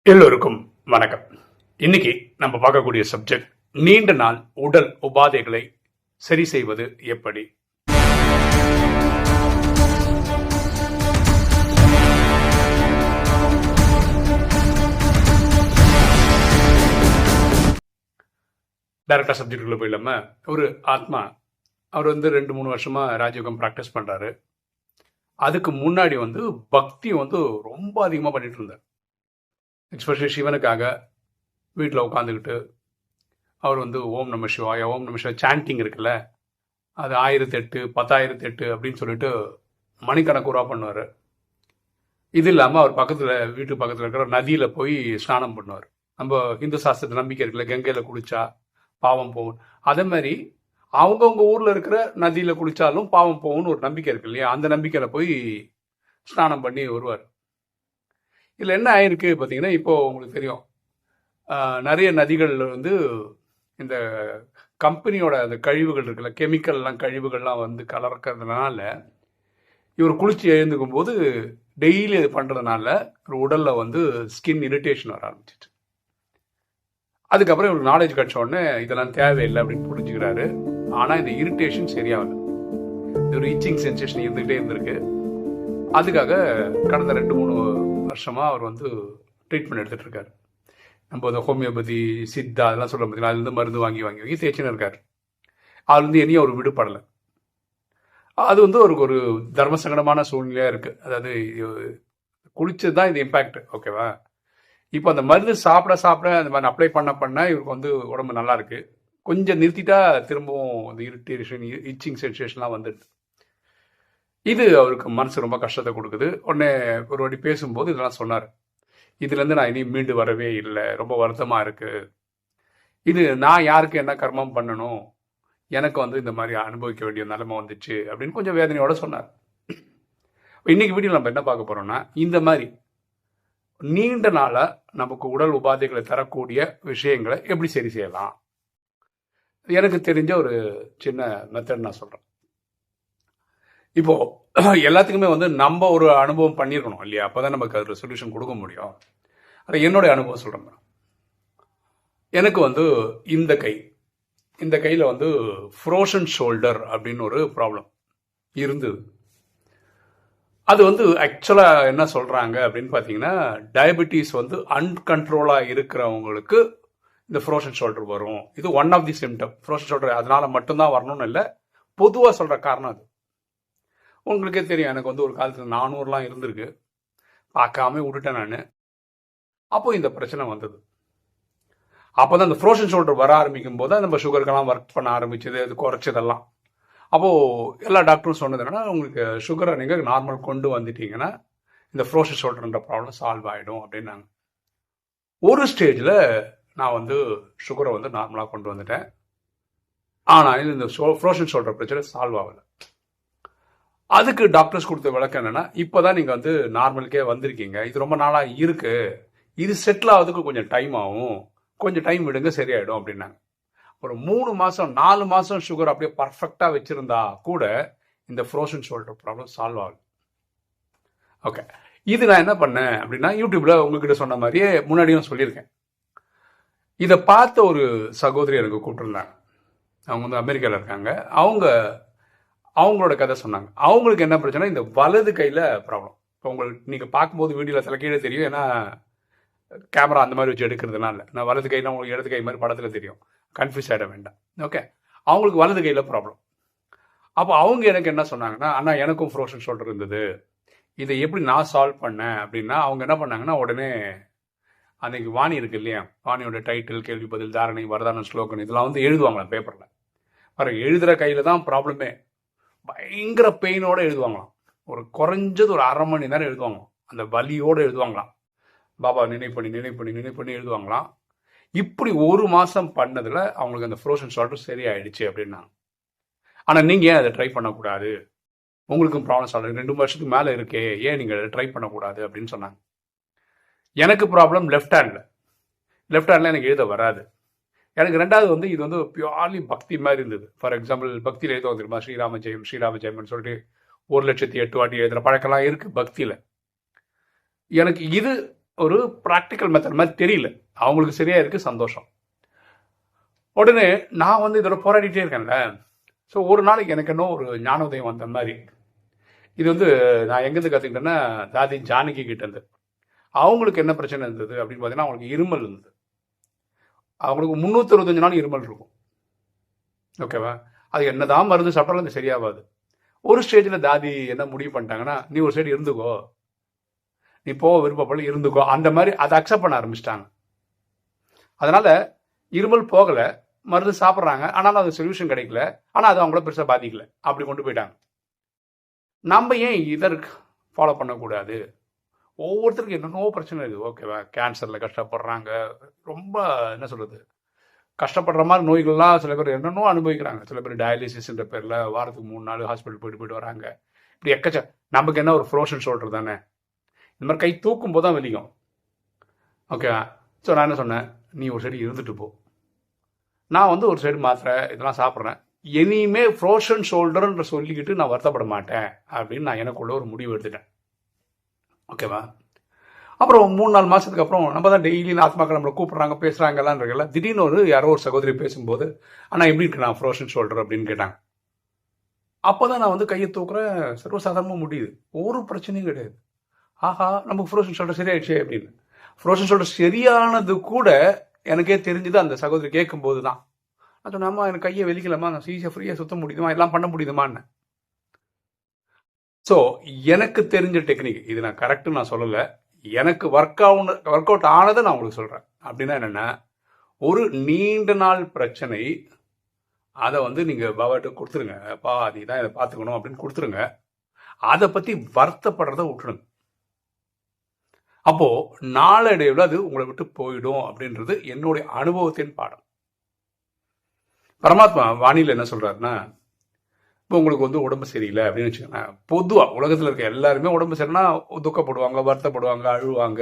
எல்லோருக்கும் வணக்கம். இன்னைக்கு நம்ம பார்க்கக்கூடிய சப்ஜெக்ட் நீண்ட நாள் உடல் உபாதைகளை சரி செய்வது எப்படி. டைரக்டா சப்ஜெக்டுக்குள்ள போயிடாம, ஒரு ஆத்மா அவர் 2-3 வருஷமா ராஜயோகம் ப்ராக்டிஸ் பண்றாரு. அதுக்கு முன்னாடி பக்தி ரொம்ப அதிகமா பண்ணிட்டு இருந்தார். எஸ்பெஷலி சிவனுக்காக வீட்டில் உட்காந்துக்கிட்டு அவர் ஓம் நம சிவாய ஓம் நம சிவாய சாண்டிங் இருக்குல்ல, அது 1008 10,008 அப்படின்னு சொல்லிட்டு மணிக்கணக்கூறா பண்ணுவார். இது இல்லாமல் அவர் வீட்டு பக்கத்தில் இருக்கிற நதியில் போய் ஸ்நானம் பண்ணுவார். நம்ம இந்து சாஸ்திரத்தை நம்பிக்கை இருக்குல்ல, கங்கையில் குளிச்சா பாவம் போகும். அதே மாதிரி அவங்கவுங்க ஊரில் இருக்கிற நதியில் குளிச்சாலும் பாவம் போகும்னு ஒரு நம்பிக்கை இருக்கு இல்லையா, அந்த நம்பிக்கையில் போய் ஸ்நானம் பண்ணி வருவார். இதில் என்ன ஆயிருக்கு பார்த்தீங்கன்னா, இப்போது உங்களுக்கு தெரியும், நிறைய நதிகளில் இந்த கம்பெனியோட அந்த கழிவுகள் இருக்குல்ல, கெமிக்கல்லாம் கழிவுகள்லாம் கலக்கிறதுனால இவர் குளிச்சு எழுந்துக்கும் போது டெய்லி அது பண்ணுறதுனால ஒரு உடலில் ஸ்கின் இரிட்டேஷன் வர ஆரம்பிச்சிட்டு, அதுக்கப்புறம் இவருக்கு நாலேஜ் கிடச்ச உடனே இதெல்லாம் தேவையில்லை அப்படின்னு புரிஞ்சுக்கிறாரு. ஆனால் இந்த இரிட்டேஷன் சரியாகல, ஒரு இச்சிங் சென்சேஷன் இருந்துகிட்டே இருந்திருக்கு. அதுக்காக கடந்த 2-3 வருஷமாக அவர் ட்ரீட்மெண்ட் எடுத்துகிட்டு இருக்காரு. நம்ம அந்த ஹோமியோபதி சித்தா அதெல்லாம் சொல்ல பார்த்தீங்கன்னா, அதுலேருந்து மருந்து வாங்கி வாங்கி வாங்கி தேய்ச்சின்னு இருக்கார். அதுலேருந்து இனியும் அவர் விடுபடலை. அது அவருக்கு ஒரு தர்ம சங்கடமான சூழ்நிலையாக இருக்குது. அதாவது குளிச்சது தான் இது இம்பேக்ட், ஓகேவா. இப்போ அந்த மருந்து சாப்பிட சாப்பிட அந்த மாதிரி அப்ளை பண்ண இவருக்கு உடம்பு நல்லா இருக்குது. கொஞ்சம் நிறுத்திட்டா திரும்பவும் அந்த இரிட்டேஷன் இச்சிங் சென்சேஷன்லாம் வந்துடுது. இது அவருக்கு மனசு ரொம்ப கஷ்டத்தை கொடுக்குது. உடனே ஒரு வாட்டி பேசும்போது இதெல்லாம் சொன்னார். இதுலேருந்து நான் இனி மீண்டு வரவே இல்லை, ரொம்ப வருத்தமாக இருக்குது. இது நான் யாருக்கு என்ன கர்மம் பண்ணணும், எனக்கு இந்த மாதிரி அனுபவிக்க வேண்டிய நிலைமை வந்துச்சு அப்படின்னு கொஞ்சம் வேதனையோட சொன்னார். இன்னைக்கு வீடியோ நம்ம என்ன பார்க்க போகிறோம்னா, இந்த மாதிரி நீண்ட நாளாக நமக்கு உடல் உபாதைகளை தரக்கூடிய விஷயங்களை எப்படி சரி செய்யலாம். எனக்கு தெரிஞ்ச ஒரு சின்ன மெத்தட் நான் சொல்கிறேன். இப்போ எல்லாத்துக்குமே நம்ம ஒரு அனுபவம் பண்ணியிருக்கணும் இல்லையா, அப்போதான் நமக்கு அதில் சொல்யூஷன் கொடுக்க முடியும். ஆனால் என்னுடைய அனுபவம் சொல்கிறேன். எனக்கு இந்த கையில் ஃப்ரோசன் ஷோல்டர் அப்படின்னு ஒரு ப்ராப்ளம் இருந்தது. அது ஆக்சுவலாக என்ன சொல்கிறாங்க அப்படின்னு பார்த்தீங்கன்னா, டயபெட்டிஸ் அன்கண்ட்ரோலாக இருக்கிறவங்களுக்கு இந்த ஃப்ரோசன் ஷோல்டர் வரும். இது one of the symptom. Frozen shoulder அதனால மட்டும்தான் வரணும்னு இல்லை, பொதுவாக சொல்கிற காரணம் அது. உங்களுக்கே தெரியும், எனக்கு ஒரு காலத்தில் 400லாம் இருந்திருக்கு, பார்க்காம விட்டுட்டேன் நான். அப்போ இந்த பிரச்சனை வந்தது. அப்போ தான் இந்த ஃப்ரோசன் ஷோல்டர் வர ஆரம்பிக்கும் போது நம்ம சுகருக்கெல்லாம் ஒர்க் பண்ண ஆரம்பிச்சது, அது குறைச்சதெல்லாம். அப்போது எல்லா டாக்டரும் சொன்னது என்னன்னா, உங்களுக்கு சுகரை நீங்கள் நார்மல் கொண்டு வந்துட்டீங்கன்னா இந்த ஃப்ரோசன் ஷோல்டர்ன்ற ப்ராப்ளம் சால்வ் ஆகிடும் அப்படின்னாங்க. ஒரு ஸ்டேஜில் நான் சுகரை நார்மலாக கொண்டு வந்துட்டேன். ஆனால் இந்த ஃப்ரோசன் ஷோல்டர் பிரச்சனை சால்வ் ஆகலை. அதுக்கு டாக்டர்ஸ் கொடுத்த விளக்கம் என்னன்னா, இப்போதான் நீங்கள் நார்மலுக்கே வந்திருக்கீங்க, இது ரொம்ப நாளாக இருக்கு, இது செட்டில் ஆகுறதுக்கு கொஞ்சம் டைம் ஆகும், கொஞ்சம் டைம் விடுங்க சரியாயிடும் அப்படின்னாங்க. ஒரு 3 மாதம் 4 மாதம் சுகர் அப்படியே பர்ஃபெக்டாக வச்சிருந்தா கூட இந்த ஃப்ரோசன் ஷோல்டர் ப்ராப்ளம் சால்வ் ஆகுது. ஓகே, இது நான் என்ன பண்ணேன் அப்படின்னா, யூடியூப்ல உங்ககிட்ட சொன்ன மாதிரியே முன்னாடியும் சொல்லியிருக்கேன். இதை பார்த்த ஒரு சகோதரி எனக்கு கூப்பிட்டுருந்தாங்க. அவங்க அமெரிக்காவில் இருக்காங்க. அவங்களோட கதை சொன்னாங்க. அவங்களுக்கு என்ன பிரச்சனை, இந்த வலது கையில் ப்ராப்ளம். இப்போ உங்களுக்கு நீங்கள் பார்க்கும்போது வீடியோவில் சில கீழே தெரியும், ஏன்னா கேமரா அந்த மாதிரி வச்சு எடுக்கிறதுனால. நான் வலது கையில் உங்களுக்கு இடது கை மாதிரி படத்தில் தெரியும், கன்ஃபியூஸ் ஆகிட வேண்டாம். ஓகே, அவங்களுக்கு வலது கையில் ப்ராப்ளம். அப்போ அவங்க எனக்கு என்ன சொன்னாங்கன்னா, அண்ணா எனக்கும் ஃப்ரோசன் ஷோல்டர் இருந்தது, இதை எப்படி நான் சால்வ் பண்ணேன் அப்படின்னா, அவங்க என்ன பண்ணாங்கன்னா, உடனே அன்னைக்கு வாணி இருக்கு இல்லையா, வாணியோட டைட்டில், கேள்வி பதில், தாரணை, வரதானம், ஸ்லோகன் இதெல்லாம் எழுதுவாங்களாம் பேப்பரில். பாருங்க, எழுதுகிற கையில் தான் ப்ராப்ளமே. பயங்கர பெயினோடு எழுதுவாங்களாம். குறைஞ்சது ஒரு 1/2 மணி நேரம் எழுதுவாங்களாம். அந்த வலியோடு எழுதுவாங்களாம். பாபா நினை பண்ணி எழுதுவாங்களாம். இப்படி 1 மாதம் பண்ணதில் அவங்களுக்கு அந்த ஃப்ரோசன் ஷோல்டர் சரியாயிடுச்சு அப்படின்னாங்க. ஆனால் நீங்கள் ஏன் அதை ட்ரை பண்ணக்கூடாது, உங்களுக்கும் ப்ராப்ளம் சால்வ் 2 வருஷத்துக்கு மேலே இருக்கே, ஏன் நீங்கள் அதை ட்ரை பண்ணக்கூடாது அப்படின்னு சொன்னாங்க. எனக்கு ப்ராப்ளம் லெஃப்ட் ஹேண்டில் எனக்கு எழுத வராது. எனக்கு ரெண்டாவது இது பியூர்லி பக்தி மாதிரி இருந்தது. ஃபார் எக்ஸாம்பிள், பக்தியில் எழுத தெரியுமா, ஸ்ரீராம ஜெயம்னு சொல்லிட்டு 1,08,008 வாட்டி எழுதுகிற பழக்கம்லாம் இருக்குது பக்தியில். எனக்கு இது ஒரு ப்ராக்டிக்கல் மெத்தட் மாதிரி தெரியல. அவங்களுக்கு சரியா இருக்கு, சந்தோஷம். உடனே நான் வந்து இதோட போராடிட்டே இருக்கேன்ல. ஸோ ஒரு நாளைக்கு எனக்கு என்ன ஒரு ஞானோதயம் வந்த மாதிரி. இது வந்து நான் எங்கேருந்து கற்றுக்கிட்டேன்னா தாதி ஜானகி கிட்ட இருந்து. அவங்களுக்கு என்ன பிரச்சனை இருந்தது அப்படின்னு பார்த்தீங்கன்னா, அவங்களுக்கு இருமல் இருந்தது. அவங்களுக்கு 365 நாள் இருமல் இருக்கும். ஓகேவா? அது என்னதான் மருந்து சாப்பிட்டாலும் அது சரியாகாது. ஒரு ஸ்டேஜில் தாதி என்ன முடிவு பண்ணிட்டாங்கன்னா, நீ ஒரு சைடு இருந்துக்கோ, நீ போக விருப்பப்படல இருந்துக்கோ, அந்த மாதிரி அதை அக்செப்ட் பண்ண ஆரம்பிச்சிட்டாங்க. அதனால இருமல் போகலை, மருந்து சாப்பிட்றாங்க, ஆனாலும் அது சொல்யூஷன் கிடைக்கல, ஆனால் அது அவங்கள பெருசாக பாதிக்கல, அப்படி கொண்டு போயிட்டாங்க. நம்ம ஏன் இதற்கு ஃபாலோ பண்ணக்கூடாது? ஒவ்வொருத்தருக்கும் என்னென்னவோ பிரச்சனை இருக்குது. ஓகேவா? கேன்சரில் கஷ்டப்படுறாங்க, ரொம்ப என்ன சொல்கிறது, கஷ்டப்படுற மாதிரி நோய்கள்லாம் சில பேர் என்னென்னோ அனுபவிக்கிறாங்க. சில பேர் டயாலிசிஸ்ன்ற பேரில் வாரத்துக்கு 3 நாள் ஹாஸ்பிட்டல் போயிட்டு வராங்க. இப்படி நமக்கு என்ன ஒரு ஃப்ரோஷன் ஷோல்டர் தானே, இந்த மாதிரி கை தூக்கும் போது தான் வெளியும். ஓகேவா? ஸோ நான் என்ன சொன்னேன், நீ ஒரு சைடு இருந்துட்டு போ, நான் வந்து ஒரு சைடு மாத்திரை இதெல்லாம் சாப்பிட்றேன், இனிமே ஃப்ரோஷன் ஷோல்டர்ன்ற சொல்லிக்கிட்டு நான் வருத்தப்பட மாட்டேன் அப்படின்னு நான் எனக்குள்ள ஒரு முடிவு எடுத்துட்டேன். ஓகேவா? அப்புறம் 3-4 மாதத்துக்கு அப்புறம் நம்ம தான் டெய்லி ஆத்மாக்கள் நம்மளை கூப்பிட்றாங்க, பேசுகிறாங்கலாம் இருக்குல்ல. திடீர்னு யாரோ ஒரு சகோதரி பேசும்போது, ஆனால் எப்படி இருக்கு நான் ஃப்ரோஷன் ஷோல்டர் அப்படின்னு கேட்டாங்க. அப்போ தான் நான் வந்து கையை தூக்குறேன், சர்வசாதாரணமாக முடியுது, ஒரு பிரச்சனையும் கிடையாது. ஆஹா, நமக்கு ஃப்ரோஷன் ஷோல்டர் சரியாயிடுச்சு அப்படின்னு. ஃப்ரோஷன் ஷோல்டர் சரியானது கூட எனக்கே தெரிஞ்சது அந்த சகோதரி கேட்கும்போது தான். நான் சொன்னேன், அம்மா எனக்கு கையை வெளிக்கலாமா, நான் ஈஸியாக ஃப்ரீயாக சுத்த முடியுமா, எல்லாம் பண்ண முடியுதுமான்னு. ஸோ எனக்கு தெரிஞ்ச டெக்னிக் இது, நான் கரெக்டுன்னு நான் சொல்லலை, எனக்கு ஒர்க் அவுட் ஆனதை நான் உங்களுக்கு சொல்கிறேன். அப்படின்னா என்னென்னா, ஒரு நீண்ட நாள் பிரச்சனை, அதை வந்து நீங்கள் பாபாட்ட கொடுத்துருங்க, அப்பா நீ தான் இதை பார்த்துக்கணும் அப்படின்னு கொடுத்துருங்க. அதை பற்றி வருத்தப்படுறத விட்டுருங்க. அப்போது நாளடைவில் அது உங்களை விட்டு போயிடும் அப்படின்றது என்னுடைய அனுபவத்தின் பாடம். பரமாத்மா வாணியில் என்ன சொல்கிறாருன்னா, இப்போ உங்களுக்கு வந்து உடம்பு சரியில்லை அப்படின்னு வச்சுக்கோங்களேன், பொதுவாக உலகத்தில் இருக்க எல்லாருமே உடம்பு சரினா துக்கப்படுவாங்க, வருத்தப்படுவாங்க, அழுவாங்க,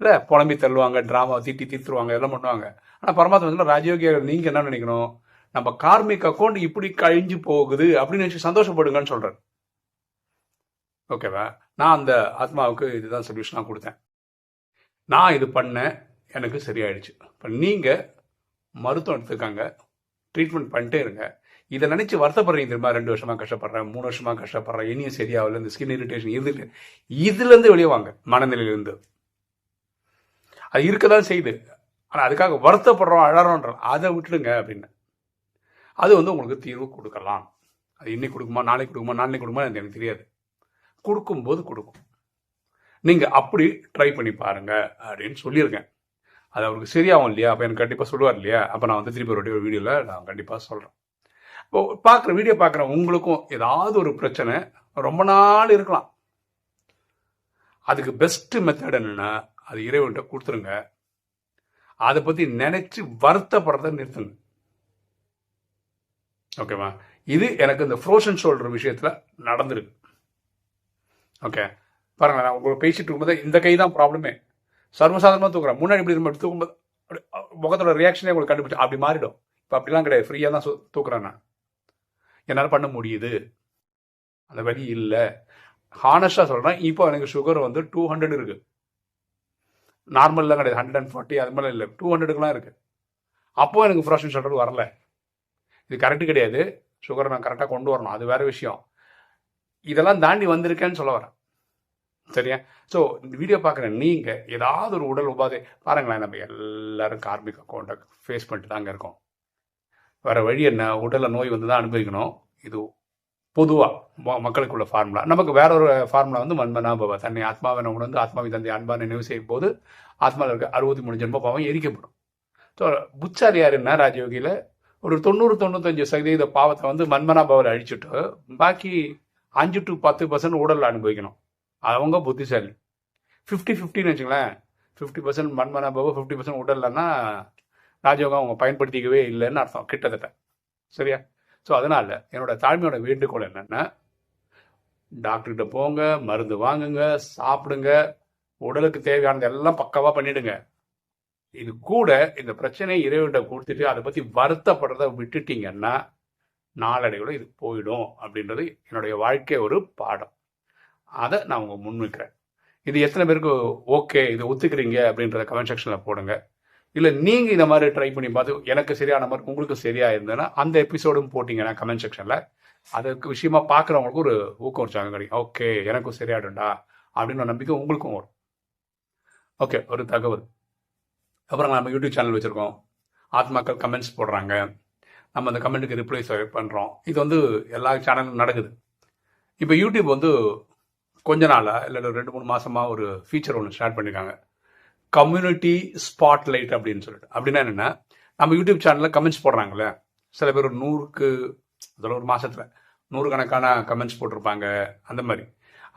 இல்லை புலம்பி தள்ளுவாங்க, ட்ராமா தீர்த்துருவாங்க, எல்லாம் பண்ணுவாங்க. ஆனால் பரமாத்மா வந்து ராஜயோகியாக நீங்கள் என்ன நினைக்கணும், நம்ம கார்மிக் அக்கௌண்ட் இப்படி கழிஞ்சு போகுது அப்படின்னு நினச்சி சந்தோஷப்படுங்கன்னு சொல்கிறேன். ஓகேவா? நான் அந்த ஆத்மாவுக்கு இதுதான் சொல்யூஷனாக கொடுத்தேன். நான் இது பண்ணேன், எனக்கு சரியாயிடுச்சு. இப்போ நீங்கள் மருத்துவம் எடுத்துக்காங்க, ட்ரீட்மெண்ட் பண்ணிட்டே இருங்க. இதை நினச்சி வருத்தப்படுறீங்க தெரியுமா, 2 வருஷமாக கஷ்டப்படுறேன், 3 வருஷமாக கஷ்டப்படுறேன், இனியும் சரியாகல, இந்த ஸ்கின் இரிட்டேஷன் இருந்துட்டு, இதுலேருந்து வெளியே வாங்க. மனநிலையிலேருந்து அது இருக்க தான் செய்யுது, ஆனால் அதுக்காக வருத்தப்படுறோம் அழறோன்ற அதை விட்டுடுங்க அப்படின்னு. அது வந்து உங்களுக்கு தீர்வு கொடுக்கலாம். அது இன்னைக்கு கொடுக்குமா, நாளைக்கு கொடுக்குமா, நாளைக்கு கொடுக்குமா எனக்கு தெரியாது, கொடுக்கும்போது கொடுக்கும். நீங்கள் அப்படி ட்ரை பண்ணி பாருங்க அப்படின்னு சொல்லியிருக்கேன். அது அவருக்கு சரியாகும் இல்லையா, அப்போ எனக்கு கண்டிப்பாக சொல்லுவார் இல்லையா, அப்போ நான் வந்து திருப்பி ஒரு வீடியோவில் நான் கண்டிப்பாக சொல்கிறேன். இப்போ வீடியோ பார்க்குற உங்களுக்கும் ஏதாவது ஒரு பிரச்சனை ரொம்ப நாள் இருக்கலாம். அதுக்கு பெஸ்ட் மெத்தட் என்னன்னா, அது இறைவன்கிட்ட கொடுத்துருங்க. அதை பற்றி நினைச்சு வருத்தப்படுறத நிறுத்துங்க. ஓகேவா? இது எனக்கு இந்த ஃப்ரோஷன் ஷோல்டர் விஷயத்தில் நடந்திருக்கு. ஓகே, பாருங்க, நான் உங்களுக்கு பேசிட்டு இருக்கும்போது இந்த கை தான் ப்ராப்ளமே. சர்வசாதாரணமாக தூக்குறேன், முன்னாடி இப்படி நம்ம தூக்கும்போது முகத்தோட ரியாக்ஷனே உங்களுக்கு கண்டுபிடிச்சு அப்படி மாறிடும். இப்போ அப்படிலாம் கிடையாது, ஃப்ரீயாக தான் தூக்குறேன் நான், என்னால் பண்ண முடியுது, அந்த வழி இல்லை. ஹானஸ்டாக சொல்கிறேன், இப்போ எனக்கு சுகர் வந்து 200 இருக்குது. நார்மல்லாம் கிடையாது, 140 அது மாதிரிலாம் இல்லை, 200க்குலாம் இருக்குது. அப்போது எனக்கு ஃப்ரோஷன் ஷோல்டர் வரல. இது கரெக்டு கிடையாது, சுகரை நான் கரெக்டாக கொண்டு வரணும், அது வேறு விஷயம். இதெல்லாம் தாண்டி வந்திருக்கேன்னு சொல்ல வரேன், சரியா? ஸோ இந்த வீடியோ பார்க்குற நீங்கள் ஏதாவது ஒரு உடல் உபாதை பாருங்களேன், நம்ம எல்லாரும் கார்மிக் அக்கௌண்ட்டை ஃபேஸ் பண்ணிட்டு தாங்க இருக்கோம். வேறு வழி என்ன, உடலில் நோய் வந்து தான் அனுபவிக்கணும். இது பொதுவாக மக்களுக்குள்ள ஃபார்முலா. நமக்கு வேற ஒரு ஃபார்முலா வந்து மன்மனாபவ, தன்னை ஆத்மாவை உணர்ந்து ஆத்மாவை தந்தை அன்பான நினைவு செய்யும் போது ஆத்மாவில் இருக்க 63 ஜென்ம பாவம் எரிக்கப்படும். ஸோ புச்சாரியார் என்ன ராஜயோகியில் ஒரு 90-95% பாவத்தை வந்து மன்மனாபவில் அழிச்சுட்டு பாக்கி 5 to 10% உடலில் அனுபவிக்கணும். அவங்க புத்திசாலி. 50-50ன்னு வச்சுங்களேன், 50% மன்மனாபவ 50% உடல்லன்னா ராஜயோகம் அவங்க பயன்படுத்திக்கவே இல்லைன்னு அர்த்தம் கிட்டத்தட்ட, சரியா? ஸோ அதனால் என்னோட தாழ்மையோட வேண்டுகோள் என்னென்னா, டாக்டர்கிட்ட போங்க, மருந்து வாங்குங்க, சாப்பிடுங்க, உடலுக்கு தேவையானது எல்லாம் பக்காவாக பண்ணிடுங்க. இது கூட இந்த பிரச்சனையை இறைவன்கிட்ட கொடுத்துட்டு அதை பற்றி வருத்தப்படுறத விட்டுட்டீங்கன்னா நாளடைவில் இது போயிடும் அப்படின்றது என்னுடைய வாழ்க்கை ஒரு பாடம். அதை நான் உங்க முன்வைக்கிறேன். இது எத்தனை பேருக்கு ஓகே, இது ஒத்துக்கிறீங்க அப்படின்றத கமெண்ட் செக்ஷனில் போடுங்க. இல்லை நீங்கள் இந்த மாதிரி ட்ரை பண்ணி பார்த்து எனக்கு சரியான மாதிரி உங்களுக்கு சரியாக இருந்ததுன்னா அந்த எபிசோடும் போட்டிங்கன்னா கமெண்ட் செக்ஷனில் அதுக்கு விஷயமா பார்க்குறவங்களுக்கு ஒரு ஊக்கம் உற்சாகம் கிடைக்கும். ஓகே, எனக்கும் சரியாடும்டா அப்படின்னு ஒரு நம்பிக்கை உங்களுக்கும் வரும். ஓகே, ஒரு தகவல். அப்புறம் நம்ம யூடியூப் சேனல் வச்சுருக்கோம். ஆத்மாக்கள் கமெண்ட்ஸ் போடுறாங்க, நம்ம அந்த கமெண்ட்டுக்கு ரிப்ளை பண்ணுறோம். இது வந்து எல்லா சேனலும் நடக்குது. இப்போ யூடியூப் வந்து கொஞ்ச நாளாக இல்லை 2-3 மாதமாக ஒரு ஃபீச்சர் ஒன்று ஸ்டார்ட் பண்ணியிருக்காங்க, கம்யூனிட்டி ஸ்பாட்லைட் அப்படின்னு சொல்லிட்டு. அப்படின்னா என்னென்னா, நம்ம யூடியூப் சேனலில் கமெண்ட்ஸ் போடுறாங்களே, சில பேர் ஒரு 100க்கு அதில் ஒரு மாதத்தில் 100 கணக்கான கமெண்ட்ஸ் போட்டிருப்பாங்க அந்த மாதிரி.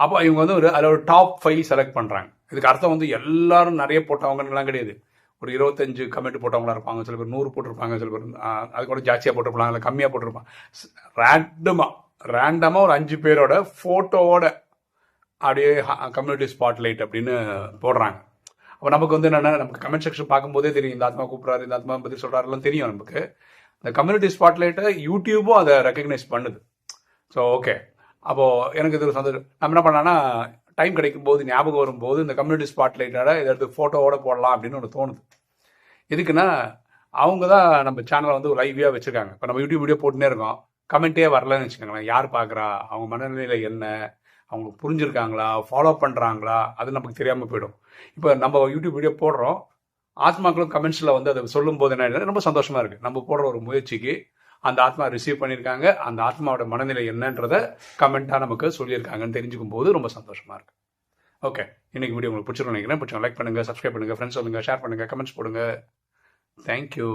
அப்போ இவங்க வந்து அதில் ஒரு டாப் 5 செலக்ட் பண்ணுறாங்க. இதுக்கு அர்த்தம் வந்து எல்லாரும் நிறைய போட்டவங்கலாம் கிடையாது. ஒரு 25 கமெண்ட் போட்டவங்களா இருப்பாங்க, சில பேர் 100 போட்டிருப்பாங்க, சில பேர் அது கூட ஜாஸ்தியாக போட்டிருப்பாங்க, இல்லை கம்மியாக போட்டிருப்பாங்க. ரேண்டமாக ஒரு 5 பேரோட ஃபோட்டோவோட அப்படியே கம்யூனிட்டி ஸ்பாட்லைட் அப்படின்னு போடுறாங்க. அப்போ நமக்கு வந்து என்னென்னா, நமக்கு கமெண்ட் செக்ஷன் பார்க்கும்போதே தெரியும், இந்த ஆத்மா கூப்பிட்றாரு, இந்த ஆத்மா பற்றி சொல்கிறாருலாம் தெரியும் நமக்கு. இந்த கம்யூனிட்டி ஸ்பாட்லைட்டை யூடியூபும் அதை ரெக்கக்னைஸ் பண்ணுது. ஸோ ஓகே, அப்போது எனக்கு இது சந்தோஷம். நம்ம என்ன பண்ணலான்னா, டைம் கிடைக்கும் போது, ஞாபகம் வரும்போது இந்த கம்யூனிட்டி ஸ்பாட்லைட்டோட இதை எடுத்து ஃபோட்டோவோட போடலாம் அப்படின்னு ஒன்று தோணுது. எதுக்குன்னா, அவங்க தான் நம்ம சேனலை வந்து லைவாக வச்சுருக்காங்க. இப்போ நம்ம யூடியூப் வீடியோ போட்டுனே இருக்கோம், கமெண்ட்டே வரலன்னு வச்சுக்கோங்களேன். யார் பார்க்குறா, அவங்க மனநிலையில் என்ன, அவங்க புரிஞ்சுருக்காங்களா, ஃபாலோ பண்ணுறாங்களா, அது நமக்கு தெரியாமல் போயிடும். இப்போ நம்ம யூடியூப் வீடியோ போடுறோம், ஆத்மாக்களும் கமெண்ட்ஸில் வந்து அதை சொல்லும்போது என்ன ரொம்ப சந்தோஷமாக இருக்குது. நம்ம போடுற ஒரு முயற்சிக்கு அந்த ஆத்மா ரிசீவ் பண்ணியிருக்காங்க, அந்த ஆத்மாவோட மனநிலை என்னன்றதை கமெண்ட்டாக நமக்கு சொல்லியிருக்காங்கன்னு தெரிஞ்சுக்கும் போது ரொம்ப சந்தோஷமாக இருக்குது. ஓகே, இன்னைக்கு வீடியோ உங்களுக்கு பிடிச்சிருக்கும் நினைக்கிறேன். பிடிச்சவங்க லைக் பண்ணுங்கள், சப்ஸ்கிரைப் பண்ணுங்கள், ஃப்ரெண்ட்ஸ் சொல்லுங்கள், ஷேர் பண்ணுங்கள், கமெண்ட்ஸ் போடுங்க. தேங்க்யூ.